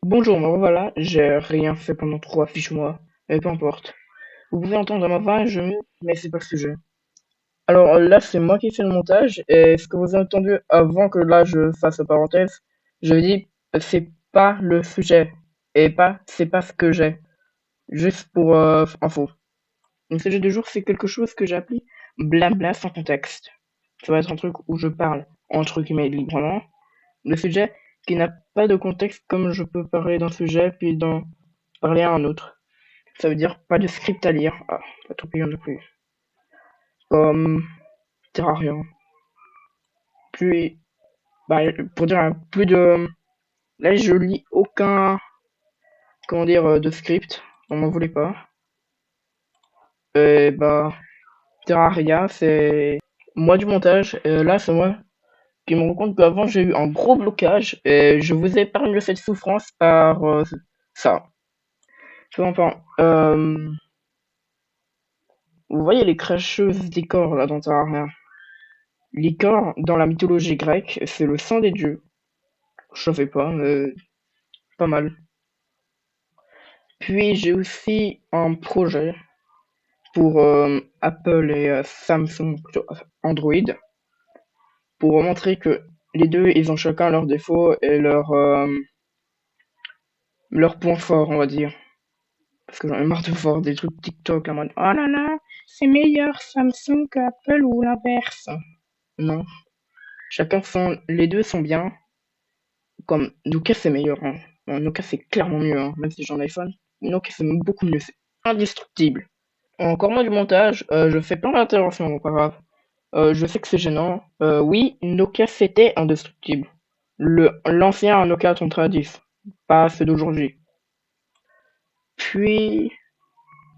Bonjour, me revoilà, j'ai rien fait pendant 3 fiches mois, mais peu importe. Vous pouvez entendre ma voix, mais c'est pas le sujet. Alors là, c'est moi qui fais le montage, et ce que vous avez entendu avant que là je fasse la parenthèse, je dis c'est pas le sujet, et pas c'est pas ce que j'ai, juste pour info. Le sujet du jour, c'est quelque chose que j'ai appelé blabla sans contexte. Ça va être un truc où je parle entre guillemets librement, le sujet qui n'a pas de contexte comme je peux parler d'un sujet puis d'en parler à un autre. Ça veut dire pas de script à lire. Ah, pas trop payant de plus. Comme Terraria. Puis, bah, pour dire plus de. Là, je lis aucun, comment dire, de script. On m'en voulait pas. Et bah, Terraria, c'est moi du montage. Et là, c'est moi qui me rends compte qu'avant, j'ai eu un gros blocage. Et je vous épargne cette souffrance par ça. Enfin, vous voyez les cracheuses des corps là dans Terraria. Les corps, dans la mythologie grecque, c'est le sang des dieux. Je savais pas, mais pas mal. Puis j'ai aussi un projet pour Apple et Samsung, plutôt Android, pour montrer que les deux, ils ont chacun leurs défauts et leurs points forts, on va dire. Parce que j'en ai marre de voir des trucs TikTok en mode oh là là, c'est meilleur Samsung que Apple ou l'inverse. Non, les deux sont bien. Comme Nokia, c'est meilleur. Hein. Bon, Nokia, c'est clairement mieux, hein, même si j'ai un iPhone. Nokia, c'est beaucoup mieux, c'est indestructible. Encore moins du montage, je fais plein d'interventions, donc pas grave. Je sais que c'est gênant. Oui, Nokia c'était indestructible. L'ancien Nokia 3310, pas ceux d'aujourd'hui. Puis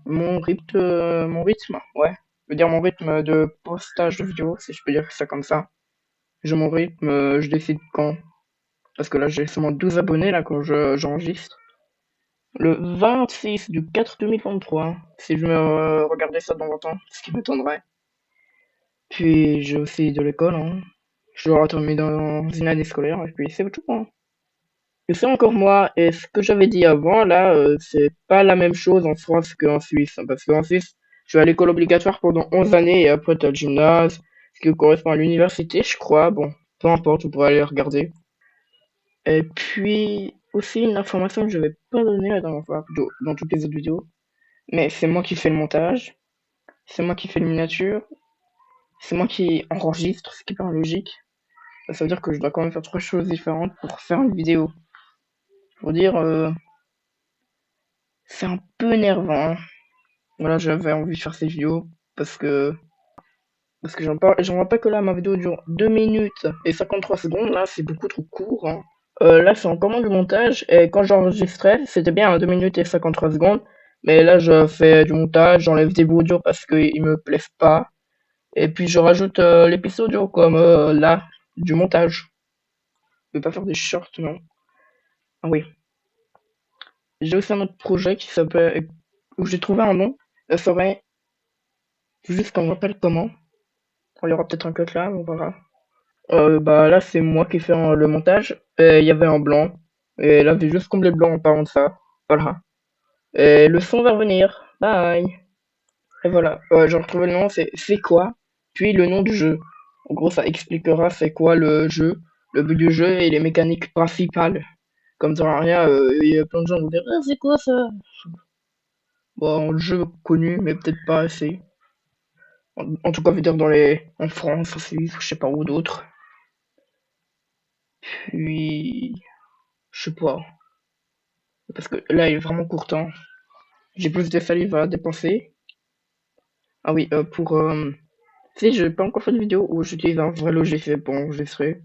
mon rythme, ouais. Je veux dire mon rythme de postage de vidéo, si je peux dire ça comme ça. J'ai mon rythme, je décide quand. Parce que là j'ai seulement 12 abonnés là quand j'enregistre. Le 26 du 4 2023, si je me regardais ça dans longtemps, ce qui m'étonnerait. Puis j'ai aussi de l'école, hein. Je dois retourner dans une année scolaire, et puis c'est tout, hein. Et c'est encore moi, et ce que j'avais dit avant, là, c'est pas la même chose en France qu'en Suisse, hein, parce qu'en Suisse, je vais à l'école obligatoire pendant 11 années, et après t'as le gymnase, ce qui correspond à l'université, je crois, bon, peu importe, vous pourrez aller regarder. Et puis, aussi une information que je vais pas donner la dernière fois, plutôt dans toutes les autres vidéos, mais c'est moi qui fais le montage, c'est moi qui fais le miniature, c'est moi qui enregistre, ce qui est pas logique. Ça veut dire que je dois quand même faire 3 choses différentes pour faire une vidéo. Pour dire, c'est un peu énervant. Voilà, j'avais envie de faire ces vidéos parce que j'en vois pas que là, ma vidéo dure 2 minutes et 53 secondes. Là, c'est beaucoup trop court. Hein. Là, c'est en commande de montage et quand j'enregistrais, c'était bien à 2 minutes et 53 secondes. Mais là, je fais du montage, j'enlève des bouts audio parce qu'ils me plaisent pas. Et puis, je rajoute l'épisode audio comme là, du montage. Je vais pas faire des shorts, non. Ah oui. J'ai aussi un autre projet qui s'appelle, où j'ai trouvé un nom. Ça serait, juste qu'on me rappelle comment. Il y aura peut-être un cut là, on verra. Bah là, c'est moi qui fais le montage. Et il y avait un blanc. Et là, j'ai juste comblé le blanc en parlant de ça. Voilà. Et le son va venir. Bye. Et voilà. J'ai retrouvé le nom, c'est quoi? Puis le nom du jeu. En gros, ça expliquera c'est quoi le jeu, le but du jeu et les mécaniques principales. Comme ça, rien, il y a plein de gens qui vont dire, ah, c'est quoi ça? Bon, jeu connu, mais peut-être pas assez. En tout cas, je veux dire en France aussi, je sais pas où d'autres. Puis, je sais pas. Parce que là, il est vraiment court temps. J'ai plus de salive à dépenser. Ah oui, tu sais, j'ai pas encore fait de vidéo où j'utilise un vrai logiciel pour enregistrer.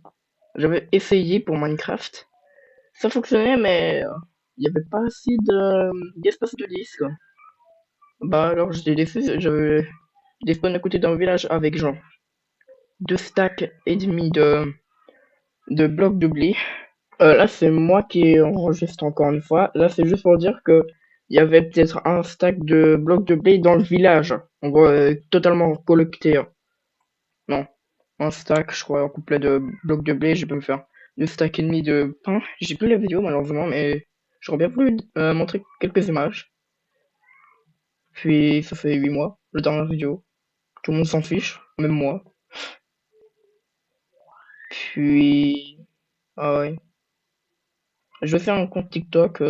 J'avais essayé pour Minecraft. Ça fonctionnait, mais il y avait pas assez d'espace de disque. Bah alors, j'étais déçu. J'avais des spawns à côté d'un village avec genre 2 stacks et demi de blocs de blé. Là, c'est moi qui enregistre encore une fois. Là, c'est juste pour dire que il y avait peut-être un stack de blocs de blé dans le village. On voit totalement collecté. Hein. Non, un stack, je crois, en couplet de blocs de blé. Je peux me faire 2 stacks et demi de pain. J'ai plus la vidéo malheureusement, mais j'aurais bien voulu montrer quelques images. Puis ça fait 8 mois, la dernière vidéo. Tout le monde s'en fiche, même moi. Puis... Ah ouais. Je vais faire un compte TikTok,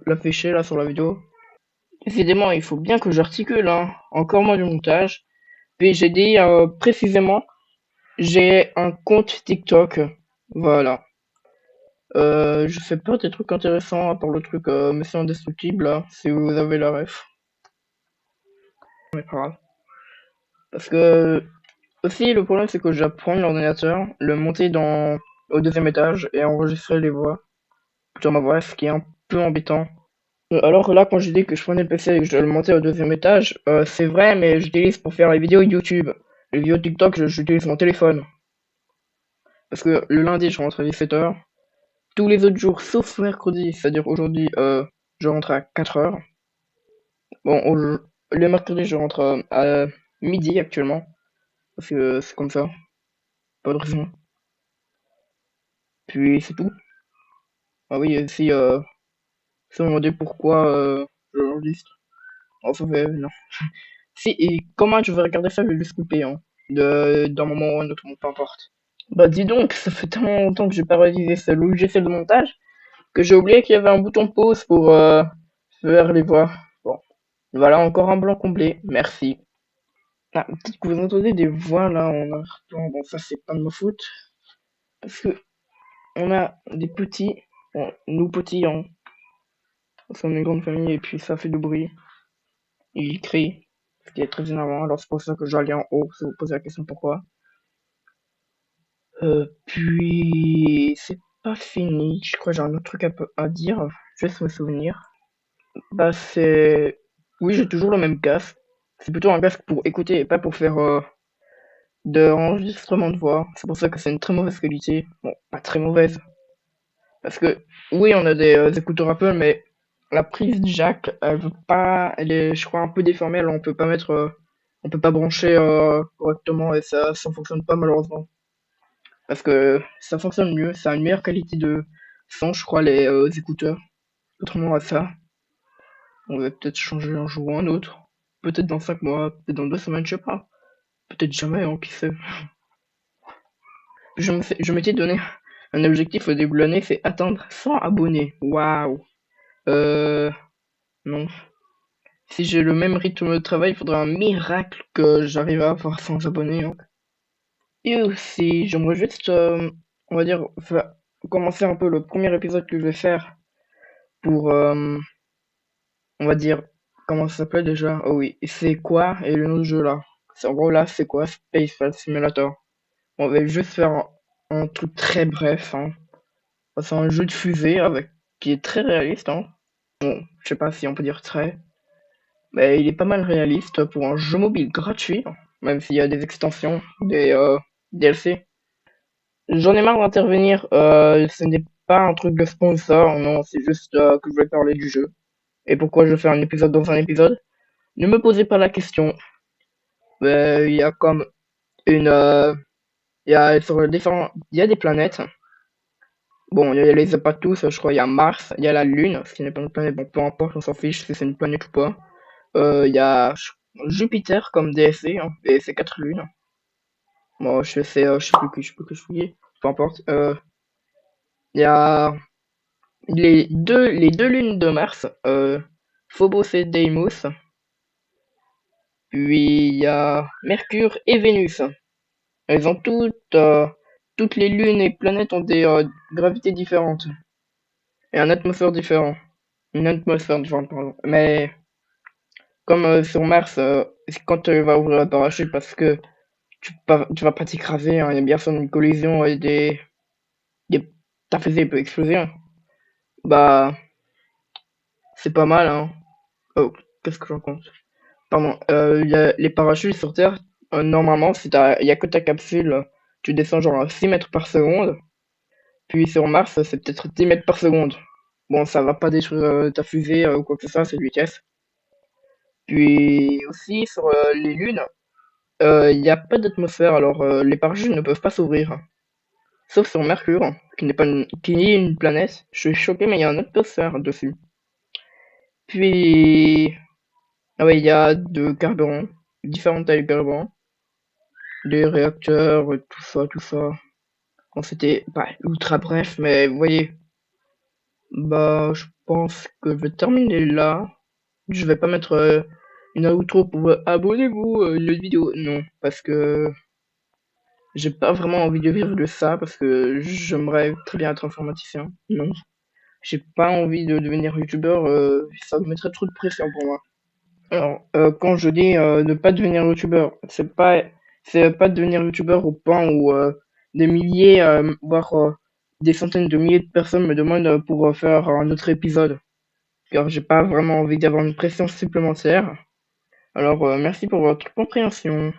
l'afficher là sur la vidéo. Décidément, il faut bien que j'articule, hein. Encore moins du montage. Puis j'ai dit précisément, j'ai un compte TikTok. Voilà. Je fais pas des trucs intéressants à part le truc Mission Indestructible là, si vous avez la ref. Mais pas grave. Parce que aussi le problème c'est que j'apprends l'ordinateur, le monter au deuxième étage et enregistrer les voix sur ma voix, ce qui est un peu embêtant. Alors que là, quand j'ai dit que je prenais le PC et que je le montais au deuxième étage, c'est vrai, mais j'utilise pour faire les vidéos YouTube. Les vidéos TikTok, j'utilise mon téléphone. Parce que le lundi, je rentre à 17h. Tous les autres jours, sauf mercredi, c'est-à-dire aujourd'hui, je rentre à 4h. Bon, le mercredi, je rentre à midi actuellement. Parce que c'est comme ça. Pas de raison. Puis c'est tout. Ah oui, si on me demandait pourquoi j'enregistre. Enfin, non. Si, et comment je vais regarder ça, je vais juste couper, hein. D'un moment ou un autre, peu importe. Bah dis donc, ça fait tellement longtemps que j'ai pas réalisé ce logiciel de montage que j'ai oublié qu'il y avait un bouton pause pour faire les voix. Bon, voilà encore un blanc comblé, merci. Ah, peut-être que vous entendez des voix là en arrière-plan, bon ça c'est pas de ma faute, parce que on a des petits, bon, nous petits, hein, parce qu'on est une grande famille et puis ça fait du bruit, ils crient, ce qui est très énervant, alors c'est pour ça que je dois aller en haut, si vous posez la question pourquoi. Puis c'est pas fini. Je crois que j'ai un autre truc à dire. Juste me souvenir. Bah c'est... Oui, j'ai toujours le même casque. C'est plutôt un casque pour écouter et pas pour faire de l'enregistrement de voix. C'est pour ça que c'est une très mauvaise qualité. Bon, pas très mauvaise. Parce que oui, on a des écouteurs Apple, mais la prise jack, elle veut pas... Elle est, je crois, un peu déformée. Alors on peut pas mettre... on peut pas brancher correctement et ça fonctionne pas malheureusement. Parce que ça fonctionne mieux, ça a une meilleure qualité de son, je crois, les écouteurs. Autrement à ça, on va peut-être changer un jour ou un autre. Peut-être dans 5 mois, peut-être dans 2 semaines, je sais pas. Peut-être jamais, hein, qui sait. Je m'étais donné un objectif au début de l'année, c'est atteindre 100 abonnés. Waouh. Euh, non. Si j'ai le même rythme de travail, il faudrait un miracle que j'arrive à avoir 100 abonnés, hein. Et aussi, j'aimerais juste, on va dire, commencer un peu le premier épisode que je vais faire pour, on va dire, comment ça s'appelle déjà? Oh oui, c'est quoi? Et le nom du jeu là? C'est en gros là, c'est quoi? Space Flight Simulator. On va juste faire un truc très bref, hein. C'est un jeu de fusée avec qui est très réaliste, hein. Bon, je sais pas si on peut dire très, mais il est pas mal réaliste pour un jeu mobile gratuit, hein, même s'il y a des extensions, des DLC. J'en ai marre d'intervenir, ce n'est pas un truc de sponsor, non, c'est juste que je vais parler du jeu. Et pourquoi je fais un épisode dans un épisode? Ne me posez pas la question. Il y a comme une, il y a sur les différents, il y a des planètes. Bon, il y a les a pas tous, je crois. Il y a Mars, il y a la Lune, ce qui n'est pas une planète. Bon, peu importe, on s'en fiche si c'est une planète ou pas. Il y a Jupiter comme DSC, hein, et ses 4 lunes. Bon, je sais plus que je suis. Peu importe. Il y a les deux lunes de Mars, Phobos et Deimos. Puis il y a Mercure et Vénus. Elles ont toutes les lunes et planètes ont des gravités différentes et un atmosphère différent. Une atmosphère différente, pardon. Mais comme sur Mars, c'est quand tu vas ouvrir la parachute parce que tu vas pas t'écraser, hein, il y a bien sûr une collision et des ta fusée peut exploser, hein. Bah, c'est pas mal, hein. Oh, qu'est-ce que j'en compte? Pardon, les parachutes sur Terre, normalement, il y a que ta capsule, tu descends genre à 6 mètres par seconde. Puis sur Mars, c'est peut-être 10 mètres par seconde. Bon, ça va pas détruire ta fusée ou quoi que ce soit, c'est de vitesse. Puis aussi sur les lunes, il n'y a pas d'atmosphère, alors les parachutes ne peuvent pas s'ouvrir. Sauf sur Mercure, qui est une planète. Je suis choqué, mais il y a un atmosphère dessus. Puis, ah ouais, il y a de carburant, différentes tailles de carburant, des réacteurs, tout ça, tout ça. Bon, c'était pas ultra bref, mais vous voyez, bah, je pense que je vais terminer là. Je vais pas mettre une outro pour abonnez-vous une autre vidéo. Non, parce que j'ai pas vraiment envie de vivre de ça, parce que j'aimerais très bien être informaticien. Non, j'ai pas envie de devenir youtubeur, ça me mettrait trop de pression pour moi. Alors, quand je dis ne pas devenir youtubeur, c'est pas devenir youtubeur au point où des milliers, voire des centaines de milliers de personnes me demandent pour faire un autre épisode. Car j'ai pas vraiment envie d'avoir une pression supplémentaire. Alors, merci pour votre compréhension.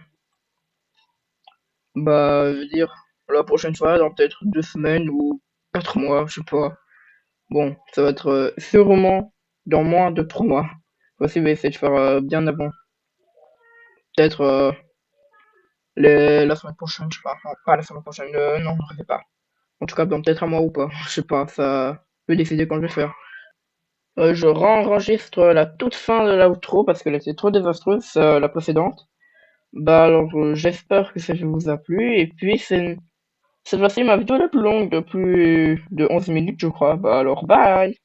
Bah, je veux dire, la prochaine fois, dans peut-être 2 semaines ou 4 mois, je sais pas. Bon, ça va être sûrement dans moins de 3 mois. Voici, je vais essayer de faire bien avant. Peut-être la semaine prochaine, je sais pas. Non, pas la semaine prochaine, non, je sais pas. En tout cas, dans peut-être un mois ou pas. Je sais pas, ça peut décider quand je vais faire. Je enregistre la toute fin de l'outro parce qu'elle était trop désastreuse, la précédente. Bah alors, j'espère que ça vous a plu. Et puis, cette fois-ci ma vidéo la plus longue de plus de 11 minutes, je crois. Bah alors, bye!